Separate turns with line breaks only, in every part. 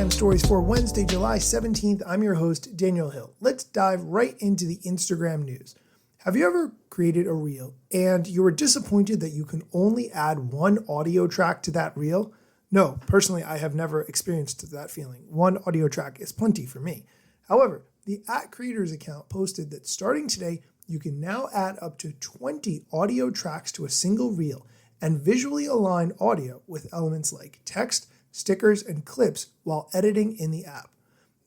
Instagram stories for Wednesday, July 17th. I'm your host, Daniel Hill. Let's dive right into the Instagram news. Have you ever created a reel and you were disappointed that you can only add one audio track to that reel? No, personally, I have never experienced that feeling. One audio track is plenty for me. However, the @creators account posted that starting today, you can now add up to 20 audio tracks to a single reel and visually align audio with elements like text, stickers, and clips while editing in the app.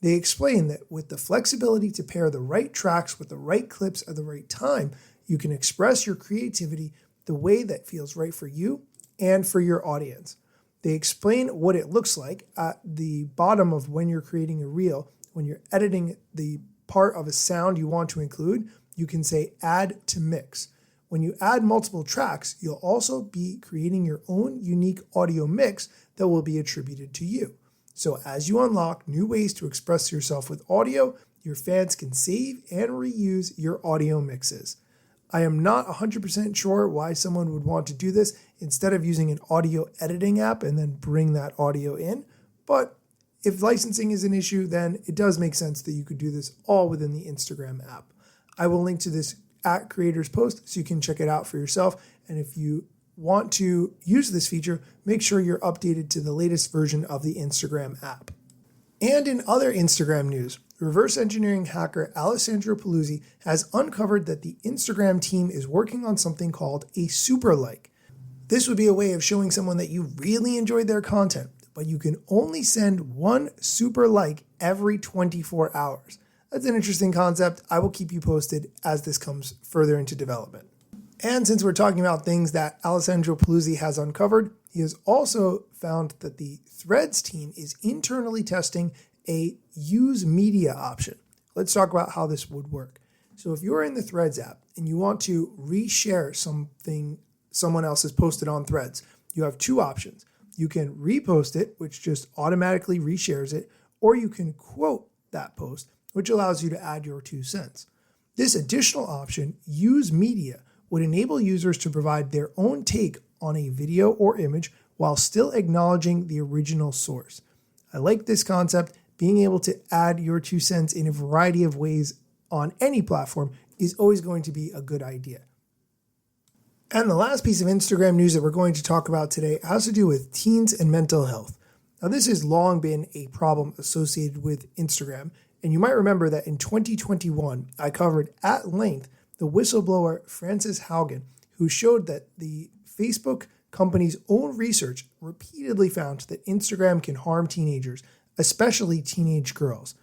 They explain that with the flexibility to pair the right tracks with the right clips at the right time, you can express your creativity the way that feels right for you and for your audience. They explain what it looks like at the bottom of when you're creating a reel. When you're editing the part of a sound you want to include, you can say add to mix. When you add multiple tracks, you'll also be creating your own unique audio mix that will be attributed to you. So as you unlock new ways to express yourself with audio, your fans can save and reuse your audio mixes. I am not 100% sure why someone would want to do this instead of using an audio editing app and then bring that audio in, but if licensing is an issue, then it does make sense that you could do this all within the Instagram app. I will link to this @creators post so you can check it out for yourself. And if you want to use this feature, make sure you're updated to the latest version of the Instagram app. And in other Instagram news, reverse engineering hacker Alessandro Paluzzi has uncovered that the Instagram team is working on something called a super like. This would be a way of showing someone that you really enjoyed their content, but you can only send one super like every 24 hours. That's an interesting concept. I will keep you posted as this comes further into development. And since we're talking about things that Alessandro Paluzzi has uncovered, he has also found that the Threads team is internally testing a use media option. Let's talk about how this would work. So if you're in the Threads app and you want to reshare something someone else has posted on Threads, you have two options. You can repost it, which just automatically reshares it, or you can quote that post, which allows you to add your 2 cents. This additional option, use media, would enable users to provide their own take on a video or image while still acknowledging the original source. I like this concept. Being able to add your 2 cents in a variety of ways on any platform is always going to be a good idea. And the last piece of Instagram news that we're going to talk about today has to do with teens and mental health. Now, this has long been a problem associated with Instagram, and you might remember that in 2021, I covered at length the whistleblower Frances Haugen, who showed that the Facebook company's own research repeatedly found that Instagram can harm teenagers, especially teenage girls.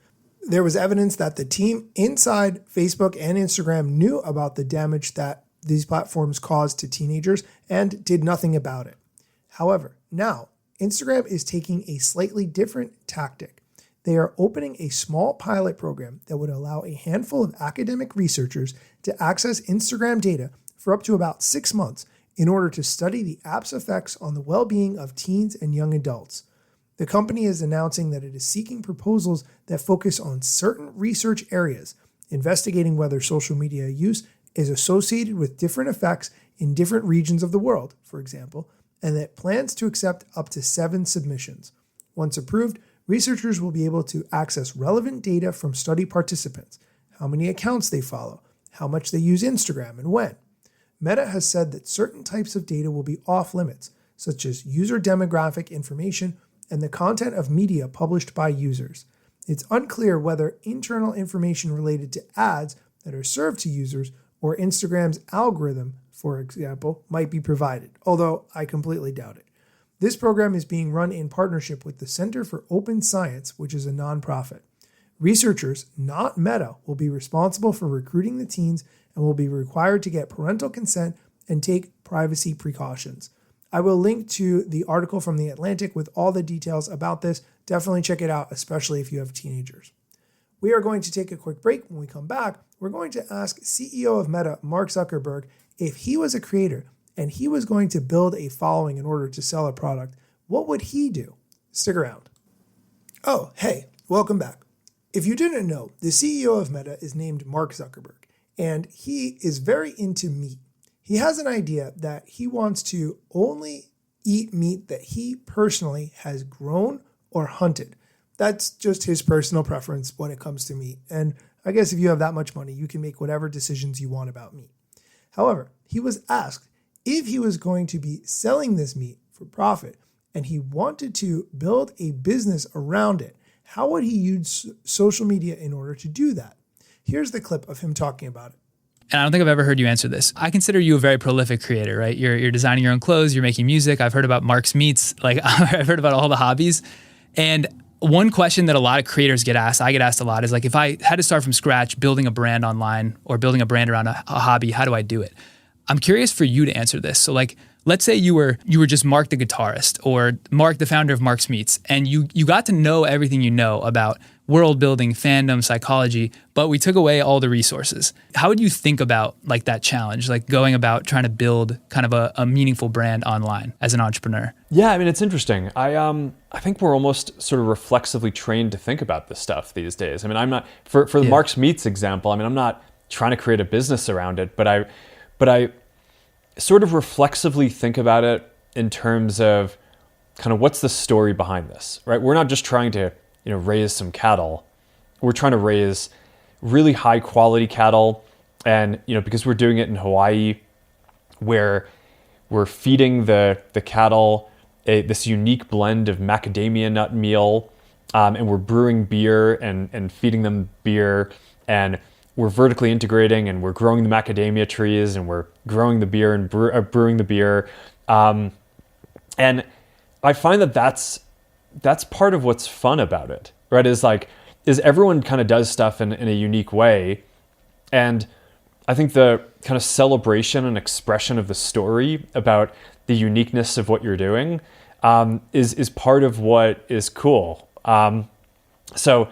There was evidence that the team inside Facebook and Instagram knew about the damage that these platforms caused to teenagers and did nothing about it. However, now Instagram is taking a slightly different tactic. They are opening a small pilot program that would allow a handful of academic researchers to access Instagram data for up to about 6 months in order to study the app's effects on the well-being of teens and young adults. The company is announcing that it is seeking proposals that focus on certain research areas, investigating whether social media use is associated with different effects in different regions of the world, for example, and that plans to accept up to 7 submissions. Once approved, researchers will be able to access relevant data from study participants, how many accounts they follow, how much they use Instagram, and when. Meta has said that certain types of data will be off limits, such as user demographic information and the content of media published by users. It's unclear whether internal information related to ads that are served to users or Instagram's algorithm, for example, might be provided, although I completely doubt it. This program is being run in partnership with the Center for Open Science, which is a nonprofit. Researchers, not Meta, will be responsible for recruiting the teens and will be required to get parental consent and take privacy precautions. I will link to the article from The Atlantic with all the details about this. Definitely check it out, especially if you have teenagers. We are going to take a quick break. When we come back, we're going to ask CEO of Meta, Mark Zuckerberg, if he was a creator and he was going to build a following in order to sell a product, what would he do? Stick around. Oh, hey, welcome back. If you didn't know, the CEO of Meta is named Mark Zuckerberg, and he is very into meat. He has an idea that he wants to only eat meat that he personally has grown or hunted. That's just his personal preference when it comes to meat. And I guess if you have that much money, you can make whatever decisions you want about meat. However, he was asked if he was going to be selling this meat for profit and he wanted to build a business around it. How would he use social media in order to do that? Here's the clip of him talking about it.
And I don't think I've ever heard you answer this. I consider you a very prolific creator, right? You're designing your own clothes, you're making music. I've heard about Mark's Meats. Like I've heard about all the hobbies. And one question that a lot of creators get asked, I get asked a lot, is like, if I had to start from scratch building a brand online or building a brand around a hobby, how do I do it? I'm curious for you to answer this. So like, let's say you were just Mark the guitarist or Mark the founder of Mark's Meats, and you got to know everything you know about world building, fandom, psychology, but we took away all the resources. How would you think about like that challenge, like going about trying to build kind of a meaningful brand online as an entrepreneur?
Yeah, I mean, it's interesting. I think we're almost sort of reflexively trained to think about this stuff these days. I mean, I'm not, for the Mark's Meats example, I mean, I'm not trying to create a business around it, but I sort of reflexively think about it in terms of kind of what's the story behind this, right? We're not just trying to, raise some cattle. We're trying to raise really high quality cattle. And, because we're doing it in Hawaii, where we're feeding the cattle this unique blend of macadamia nut meal, and we're brewing beer and feeding them beer, and we're vertically integrating, and we're growing the macadamia trees, and we're growing the beer and brewing the beer. And I find that that's part of what's fun about it, right? Is everyone kind of does stuff in a unique way. And I think the kind of celebration and expression of the story about the uniqueness of what you're doing is part of what is cool. So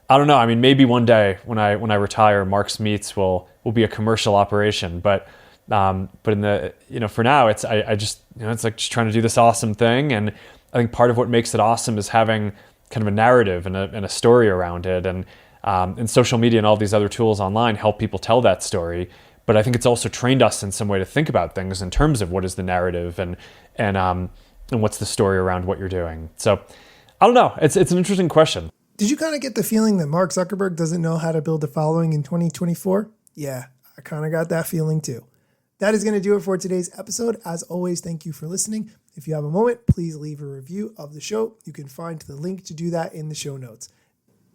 I don't know. I mean, maybe one day when I retire, Mark's Meats will be a commercial operation. But in the for now, it's I just it's like just trying to do this awesome thing. And I think part of what makes it awesome is having kind of a narrative and a story around it. And social media and all these other tools online help people tell that story. But I think it's also trained us in some way to think about things in terms of what is the narrative and what's the story around what you're doing. So I don't know. It's an interesting question.
Did you kind of get the feeling that Mark Zuckerberg doesn't know how to build a following in 2024? Yeah, I kind of got that feeling too. That is going to do it for today's episode. As always, thank you for listening. If you have a moment, please leave a review of the show. You can find the link to do that in the show notes.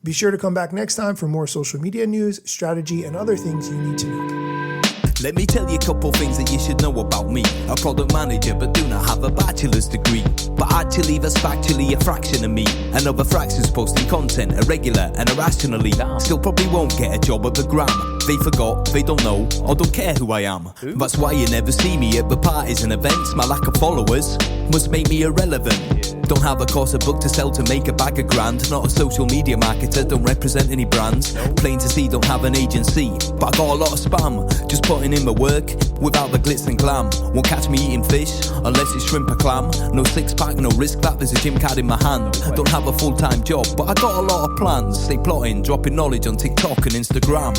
Be sure to come back next time for more social media news, strategy, and other things you need to know.
Let me tell you a couple things that you should know about me. A product manager but do not have a bachelor's degree. But actually that's factually a fraction of me. Another fraction's posting content irregular and irrationally. Still probably won't get a job at the Gram. They forgot, they don't know, or don't care who I am. That's why you never see me at the parties and events. My lack of followers must make me irrelevant. Don't have a course, a book to sell to make a bag of grand. Not a social media marketer, don't represent any brands. Plain to see, don't have an agency, but I got a lot of spam. Just putting in my work without the glitz and glam. Won't catch me eating fish unless it's shrimp or clam. No six pack, no risk that, there's a gym card in my hand. Don't have a full-time job, but I got a lot of plans. Stay plotting, dropping knowledge on TikTok and Instagram.